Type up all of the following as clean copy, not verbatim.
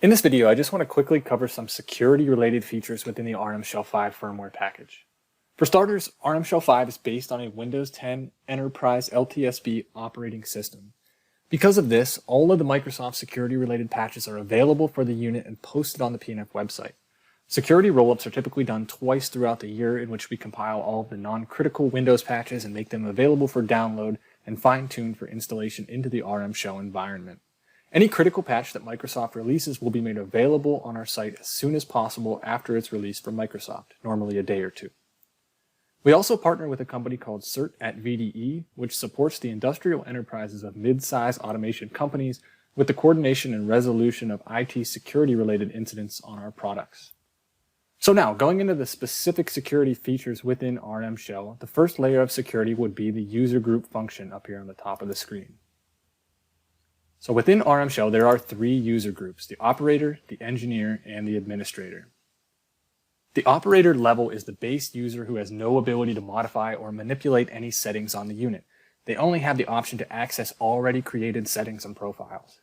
In this video, I just want to quickly cover some security-related features within the RM Shell 5 firmware package. For starters, RM Shell 5 is based on a Windows 10 Enterprise LTSB operating system. Because of this, all of the Microsoft security-related patches are available for the unit and posted on the PNF website. Security rollups are typically done twice throughout the year, in which we compile all of the non-critical Windows patches and make them available for download and fine-tuned for installation into the RM Shell environment. Any critical patch that Microsoft releases will be made available on our site as soon as possible after it's released from Microsoft, normally a day or two. We also partner with a company called Cert@VDE, which supports the industrial enterprises of mid-size automation companies with the coordination and resolution of IT security-related incidents on our products. So now, going into the specific security features within RM Shell, the first layer of security would be the user group function up here on the top of the screen. So within RM Shell, there are three user groups: the operator, the engineer, and the administrator. The operator level is the base user who has no ability to modify or manipulate any settings on the unit. They only have the option to access already created settings and profiles.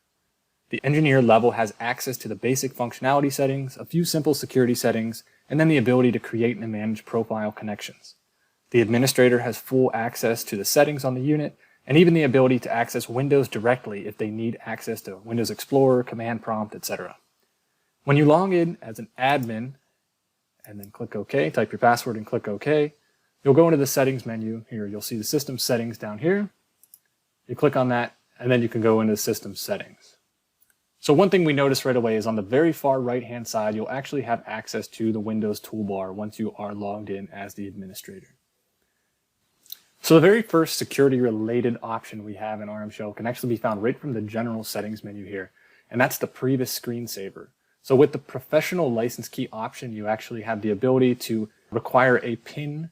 The engineer level has access to the basic functionality settings, a few simple security settings, and then the ability to create and manage profile connections. The administrator has full access to the settings on the unit, and even the ability to access Windows directly if they need access to Windows Explorer, Command Prompt, etc. When you log in as an admin, and then click OK, type your password and click OK, you'll go into the settings menu here. You'll see the system settings down here. You click on that, and then you can go into system settings. So one thing we notice right away is on the very far right-hand side, you'll actually have access to the Windows toolbar once you are logged in as the administrator. So the very first security-related option we have in RM Shell can actually be found right from the general settings menu here, and that's the previous screensaver. So with the professional license key option, you actually have the ability to require a PIN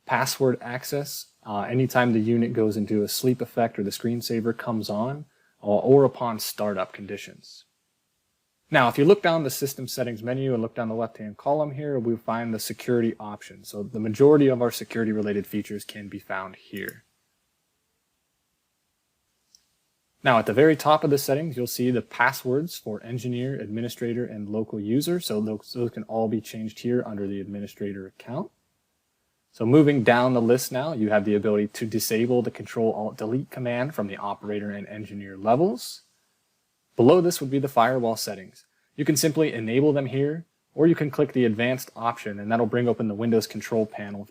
password access anytime the unit goes into a sleep effect or the screensaver comes on, or upon startup conditions. Now, if you look down the system settings menu and look down the left-hand column here, we'll find the security option. So the majority of our security-related features can be found here. Now, at the very top of the settings, you'll see the passwords for engineer, administrator, and local user. So those can all be changed here under the administrator account. So moving down the list now, you have the ability to disable the Control-Alt-Delete command from the operator and engineer levels. Below this would be the firewall settings. You can simply enable them here, or you can click the advanced option, and that'll bring open the Windows control panel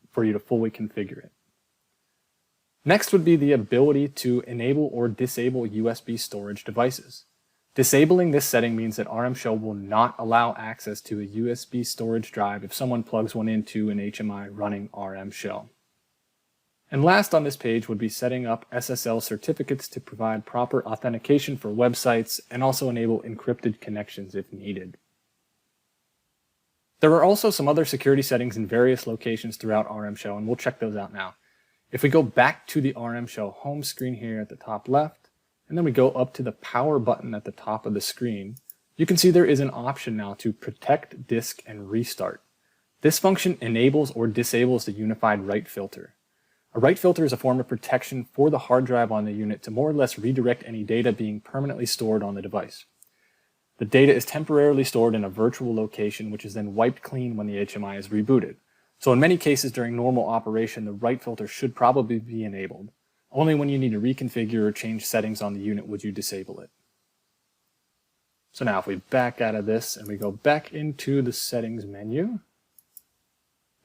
for you to fully configure it. Next would be the ability to enable or disable USB storage devices. Disabling this setting means that RM Shell will not allow access to a USB storage drive if someone plugs one into an HMI running RM Shell. And last on this page would be setting up SSL certificates to provide proper authentication for websites and also enable encrypted connections if needed. There are also some other security settings in various locations throughout RM Shell, and we'll check those out now. If we go back to the RM Shell home screen here at the top left, and then we go up to the power button at the top of the screen, you can see there is an option now to protect disk and restart. This function enables or disables the unified write filter. A write filter is a form of protection for the hard drive on the unit to more or less redirect any data being permanently stored on the device. The data is temporarily stored in a virtual location, which is then wiped clean when the HMI is rebooted. So in many cases during normal operation, the write filter should probably be enabled. Only when you need to reconfigure or change settings on the unit would you disable it. So now if we back out of this and we go back into the settings menu,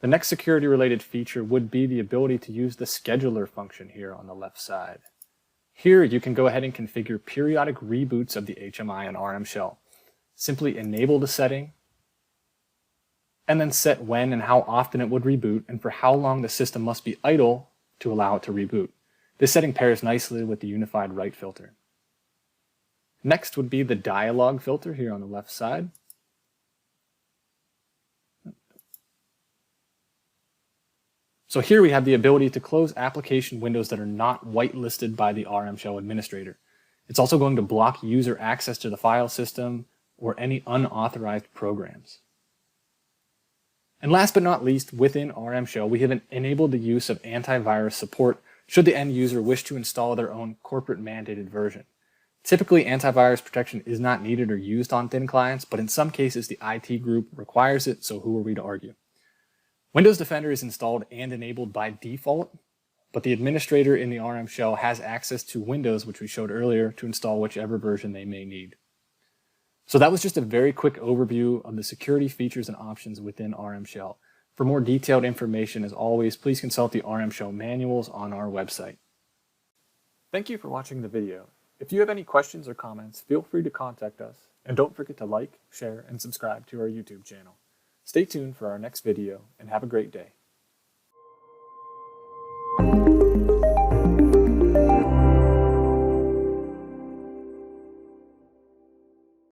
the next security-related feature would be the ability to use the scheduler function here on the left side. Here you can go ahead and configure periodic reboots of the HMI and RM Shell. Simply enable the setting, and then set when and how often it would reboot and for how long the system must be idle to allow it to reboot. This setting pairs nicely with the unified write filter. Next would be the dialog filter here on the left side. So here we have the ability to close application windows that are not whitelisted by the RM Shell administrator. It's also going to block user access to the file system or any unauthorized programs. And last but not least, within RM Shell, we have enabled the use of antivirus support should the end user wish to install their own corporate mandated version. Typically, antivirus protection is not needed or used on thin clients, but in some cases, the IT group requires it, so who are we to argue? Windows Defender is installed and enabled by default, but the administrator in the RM shell has access to Windows, which we showed earlier, to install whichever version they may need. So that was just a very quick overview of the security features and options within RM shell. For more detailed information, as always, please consult the RM shell manuals on our website. Thank you for watching the video. If you have any questions or comments, feel free to contact us, and don't forget to like, share, and subscribe to our YouTube channel. Stay tuned for our next video, and have a great day.